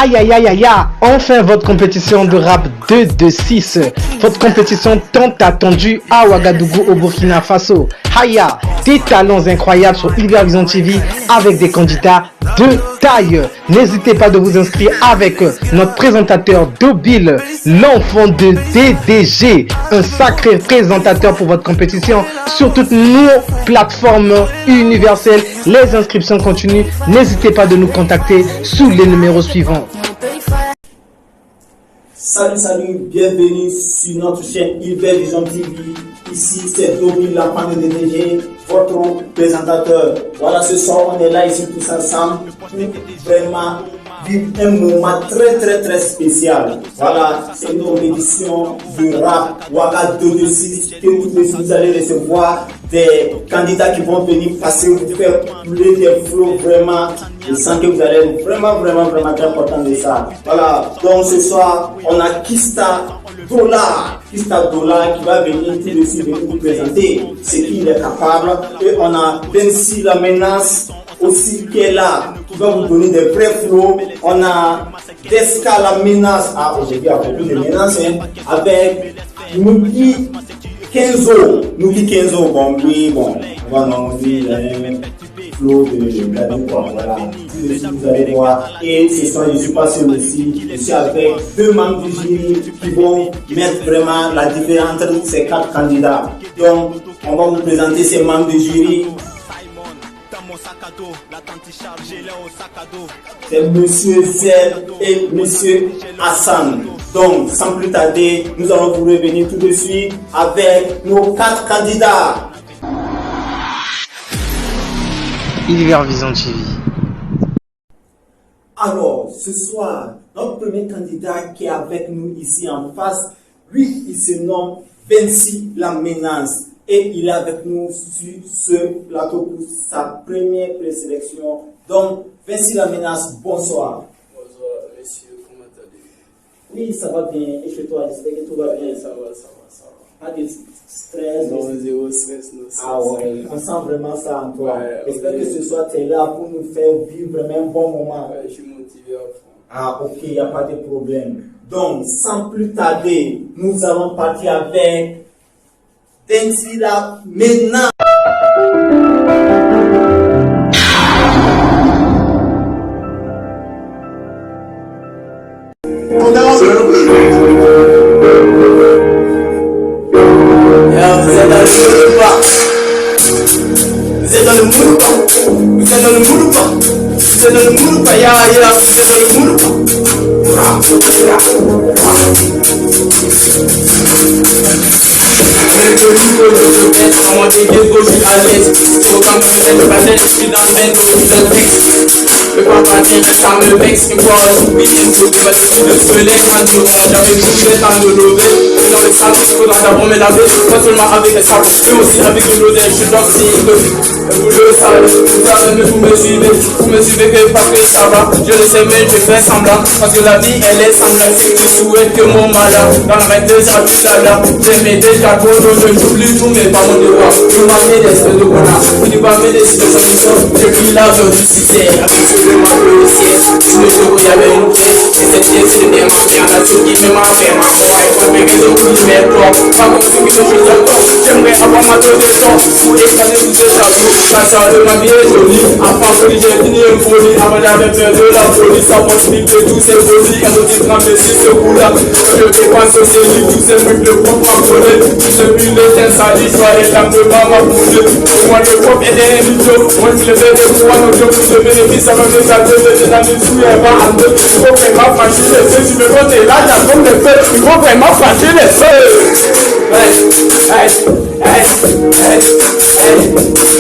Aïe aïe aïe aïe aïe, enfin votre compétition de rap 2-2-6. Votre compétition tant attendue à Ouagadougou au Burkina Faso. Haya, des talents incroyables sur Hypervision TV avec des candidats de taille. N'hésitez pas de vous inscrire avec notre présentateur Dobil, l'enfant de DDG, un sacré présentateur pour votre compétition sur toutes nos plateformes universelles. Les inscriptions continuent. N'hésitez pas de nous contacter sous les numéros suivants. Salut, bienvenue sur notre chaîne Hypervision TV. Ici, c'est Dobil, l'enfant de DDG, votre présentateur. Voilà, ce soir, on est là ici tous ensemble pour vraiment vivre un moment très spécial. Voilà, c'est une édition de rap Ouaga 226 que vous allez recevoir des candidats qui vont venir passer, vous faire couler des flots vraiment. Je sens que vous allez vraiment être content de ça. Voilà, donc ce soir, on a Kista Dollar qui va venir tout de suite vous présenter ce qu'il est capable. Et on a Bensi la menace aussi qui est là, qui va vous donner des vrais flots. On a Deska la menace, aujourd'hui avec plus de menaces, avec Nuki Kenzo, bon, lui, bon, on va nous dire flow de la voilà, vous allez voir. Et ce soir, je ne suis pas seul aussi, je suis avec deux membres du jury qui vont mettre vraiment la différence entre ces quatre candidats. Donc, on va vous présenter ces membres du jury. C'est Monsieur Z et Monsieur Hassan. Donc, sans plus tarder, nous allons vous revenir tout de suite avec nos quatre candidats. Hypervision TV. Alors, ce soir, notre premier candidat qui est avec nous ici en face, lui, il se nomme Bensi la menace. Et il est avec nous sur ce plateau pour sa première présélection. Donc, Bensi la menace, bonsoir. Bonsoir, messieurs, comment allez-vous? Oui, ça va bien. Et chez toi, j'espère que tout va bien. Ça va. Pas de stress? Non, zéro stress, non. Ah ouais, on sent vraiment ça en toi. Ouais, J'espère okay. que ce soir, tu es là pour nous faire vivre vraiment un bon moment. Ouais, je suis motivé à fond. Ah ok, il n'y a pas de problème. Donc, sans plus tarder, nous allons partir avec Bensi la menace. Vous êtes dans le mood ou pas? Vous êtes dans le mood ou pas? Vous êtes dans le mood ou pas? Ya, vous êtes dans le mood ou pas? Comment déguer gauche à l'aise? Faut comme tu sais, le bâtiment, je suis dans le bendo, le texte. Le papa vient, ça me vexe, qui me voit oublier une photo, va dessus le soleil, quand nous aurons jamais bougé dans le lever. Et dans les salles, il faudra d'abord me laver, pas seulement avec les sables, mais aussi avec de l'eau, je suis dans le cycle. Vous le savez, vous me suivez que parce que ça va, je le sais mais je fais semblant, parce que la vie elle est semblable, c'est que tu souhaites que mon malheur, dans la règle ça plus à l'heure, j'aimais déjà trop, je n'oublie tout mais pas mon devoir, tu m'as mis des espèces de bonheur, tu vas me décider de mission, je pris l'argent du succès, avec ce que m'a le ciel, si le jour il y avait une pièce, et cette pièce c'était ma mère, la chose qui fait ma mère, ma foi, et faut faire des autres qui m'aident, pas comme ceux qui me jouent encore, j'aimerais avoir ma dose de temps, pour écraser tous ces tabous. La soeur de ma vie est jolie, avant que j'ai fini une folie, avant j'avais peur de la police, ça possible de tous ces folies, un autre tremblé sur ce coup-là, je dépense au CELI, tous ces trucs de propre à voler, tous ces bulles de teint sali, soit les dames de maman bougée, moi le propre est des idiot, moi je le fais des fois, nos jeux pour le bénéfice, ça me fait ça, je vais dans les sous, elle va en deux, il faut vraiment franchir les feux, tu me comptes là, il y a comme les feux, il faut vraiment franchir les feux.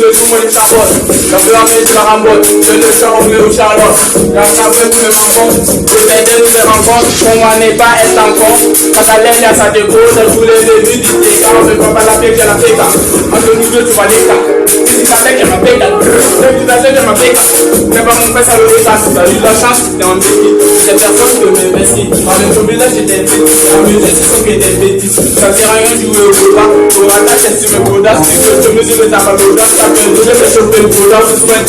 Le jour où il s'aborde, la flamme de la rambote, je le sens au milieu au Charlotte, la saveur de mes mamans, j'essaie de nous rencontres, pour moi n'est pas être encore, quand à l'aile à sa dépose, elle voulait le but du dégât, on ne peut pas la paix, j'ai la paix, entre nous deux tu vas l'écart, si la paix, j'ai ma paix, j'ai ma paix, mais pas mon frère, ça le regarde, tu as eu la chance, t'es en défi, c'est personne qui m'investit, en même temps, là j'étais petit, en mieux, c'est ce qui était bêtise, ça sert à rien de jouer au repas, pour attacher sur mes godasses, tu veux te mesurer ta l'audace, ça peut donner les chauffeurs le godasses, ce soit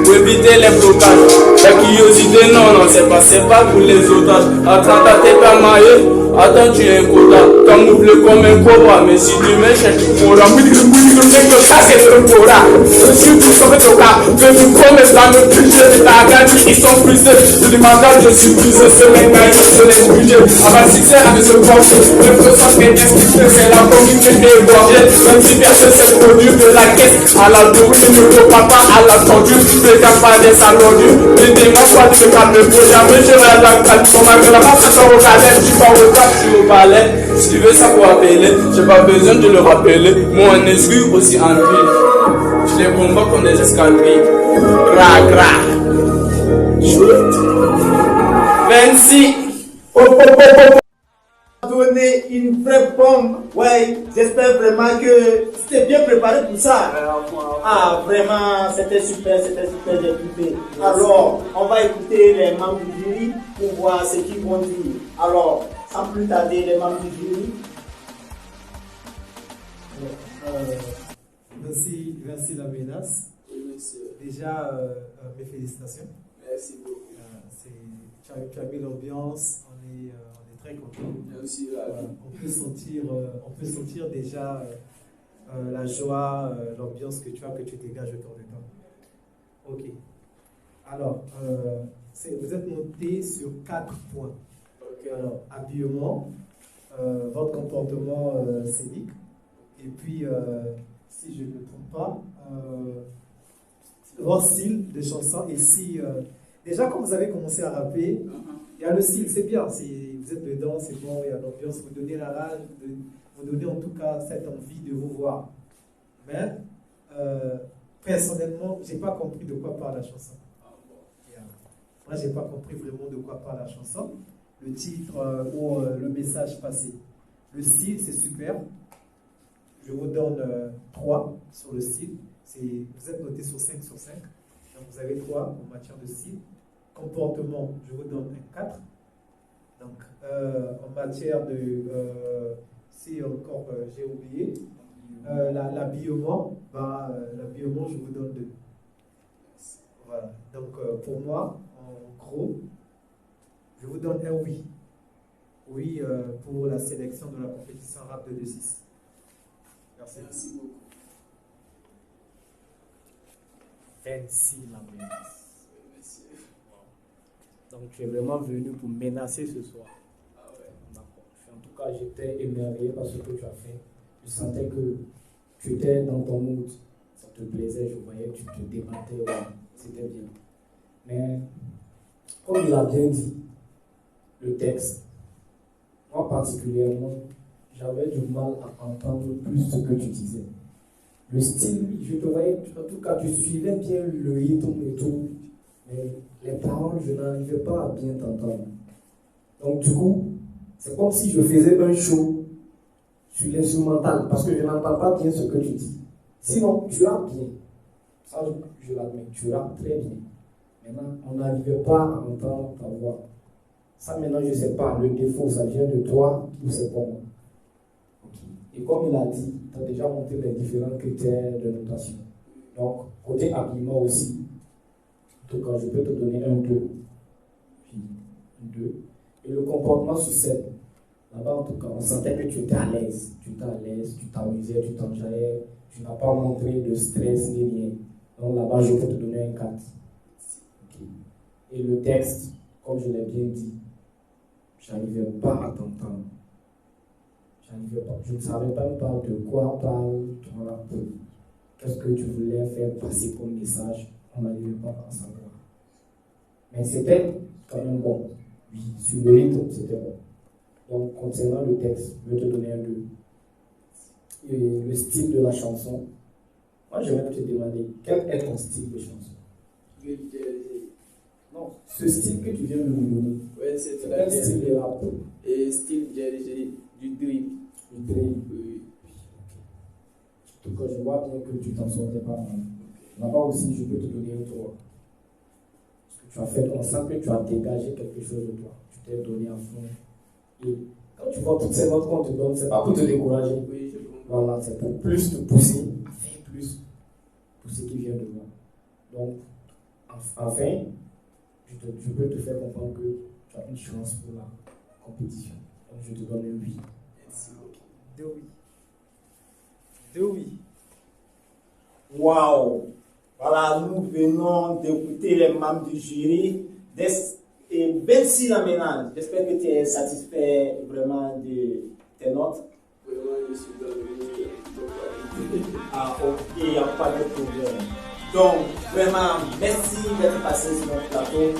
pour éviter les blocages. La curiosité, non, non, c'est pas pour les otages. Attends, t'es pas marié. Attends, tu es un quota. Camouflé comme un cobra. Mais si tu me cherches, tu pourras. Ça, c'est le cobra. Je suis tout sauvé au cas. Que tu promets pas me bouger. Ta gagné, ils sont frustrés. Je dis, madame, je suis plus c'est mes gars, c'est les budgets. Avant succès, avec ce force. Le processus est institué, c'est la communauté débordée. Même si personne s'est produit de la caisse à la double, le papa à la tordue. Le pas des salondus. Les démons, soit tu me calmes pour jamais. Je vais à la calme. Son mari, la masse, ça au calais. Tu pars au cap, tu au palais. Si tu veux ça pour appeler, j'ai pas besoin de le rappeler. Moi, un esprit aussi en vie. Je les combats comme des escaliers. Gra, gra. Chouette. 26. Donner une vraie bombe. Ouais, j'espère vraiment que c'était bien préparé pour ça. Ah, vraiment, c'était super, j'ai kiffé. Alors, on va écouter les membres du jury pour voir ce qu'ils vont dire. Alors, sans plus tarder, les membres du jury. Merci la menace. Déjà, mes félicitations. Merci beaucoup. Tu as mis l'ambiance, on est très content. On peut sentir déjà la joie, l'ambiance que tu dégages autour de toi. Ok. Alors, vous êtes noté sur 4 points. Okay. Alors, habillement, votre comportement scénique, et puis, si je ne me trompe pas, votre style de chanson, et si... déjà, quand vous avez commencé à rapper, il y a le style, c'est bien, vous êtes dedans, c'est bon, il y a l'ambiance, vous donnez la rage, vous donnez en tout cas cette envie de vous voir. Mais, personnellement, je n'ai pas compris de quoi parle la chanson. Moi, je n'ai pas compris vraiment de quoi parle la chanson. Le titre ou le message passé. Le style, c'est super. Je vous donne 3 sur le style. Vous êtes noté sur 5 sur 5. Donc, vous avez 3 en matière de style. Comportement, je vous donne un 4. Donc, en matière de... si encore j'ai oublié, l'habillement, l'habillement, je vous donne 2. Voilà. Donc, pour moi, en gros, je vous donne un oui. Oui pour la sélection de la compétition rap de 2-6. Merci beaucoup. 26 la menace. Donc tu es vraiment venu pour menacer ce soir. Ah ouais. D'accord. En tout cas, j'étais émerveillé par ce que tu as fait. Je sentais que tu étais dans ton mood. Ça te plaisait, je voyais que tu te débattais. Ouais. C'était bien. Mais, comme il a bien dit, le texte, moi particulièrement, j'avais du mal à entendre plus ce que tu disais. Le style, je te voyais, en tout cas, tu suivais bien le rythme et tout, mais les paroles, je n'arrivais pas à bien t'entendre. Donc, du coup, c'est comme si je faisais un show sur l'instrumental, parce que je n'entends pas bien ce que tu dis. Sinon, tu as bien. Ça, je l'admets, tu as très bien. Maintenant, on n'arrivait pas à entendre ta voix. Ça, maintenant, je ne sais pas, le défaut, ça vient de toi ou c'est pour moi. Okay. Et comme il a dit, tu as déjà monté les différents critères de notation. Donc, côté habillement aussi, en tout cas, je peux te donner un 2. Puis, 2. Et le comportement sur scène, là-bas, en tout cas, on sentait que tu étais à l'aise. Tu étais à l'aise, tu t'amusais, tu t'enjaillais, tu n'as pas montré de stress ni rien. Donc, là-bas, je peux te donner un 4. Okay. Et le texte, comme je l'ai bien dit, je n'arrivais pas à t'entendre. Je ne savais pas de quoi parle ton rap. Qu'est-ce que tu voulais faire passer comme message? On n'arrivait pas à savoir. Mais c'était quand même bon. Oui, sur le rythme, c'était bon. Donc, concernant le texte, je vais te donner un 2. Et le style de la chanson, moi, je vais te demander, quel est ton style de chanson? Non, ce style que tu viens de nous donner. Ouais, c'est quel style de rap? Et style du drip. Du drip, oui. En tout cas, je vois bien que tu t'en sortais pas mal. Là-bas aussi, je peux te donner un 3. Parce que tu as fait, on sent que tu as dégagé quelque chose de toi. Tu t'es donné à fond. Et quand tu vois toutes ces notes qu'on te donne, c'est pas pour te décourager. Oui, je comprends. Voilà, c'est pour plus te pousser à faire plus pour ce qui vient de moi. Donc, enfin, je peux te faire comprendre que tu as une chance pour la compétition. Donc je te donne un oui. Merci. 2 oui. 2 oui. Waouh! Voilà, nous venons d'écouter les membres du jury. Et Bensi Lamena, j'espère que tu es satisfait vraiment de tes notes. Vraiment, je suis dans le Ah, ok, il n'y a pas de problème. Donc, vraiment, merci d'être passé sur notre plateau.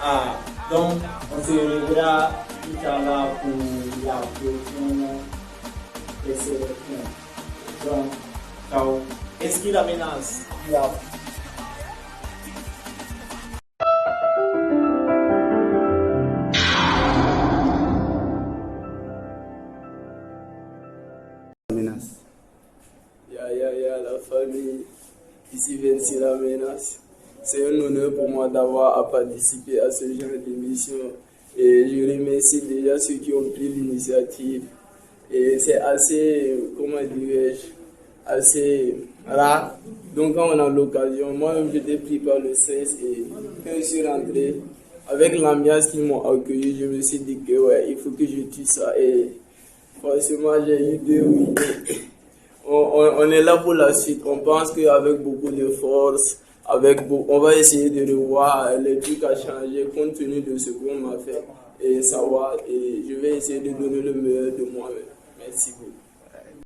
Ah, donc, on se reverra tout à l'heure pour la prochaine sélection. Donc, ciao. Est-ce qu'il a menace? La famille, ici Vinci La Menace. C'est un honneur pour moi d'avoir à participer à ce genre d'émission et je remercie déjà ceux qui ont pris l'initiative. Et c'est assez, comment dirais-je, assez rare. Donc quand on a l'occasion, moi-même j'étais pris par le stress et quand je suis rentré, avec l'ambiance qu'ils m'ont accueilli, je me suis dit que ouais, il faut que je tue ça. Et forcément j'ai eu 2 oui. On est là pour la suite. On pense qu'avec beaucoup de force, on va essayer de revoir les trucs à changer compte tenu de ce qu'on m'a fait et savoir. Et je vais essayer de donner le meilleur de moi-même. Merci beaucoup.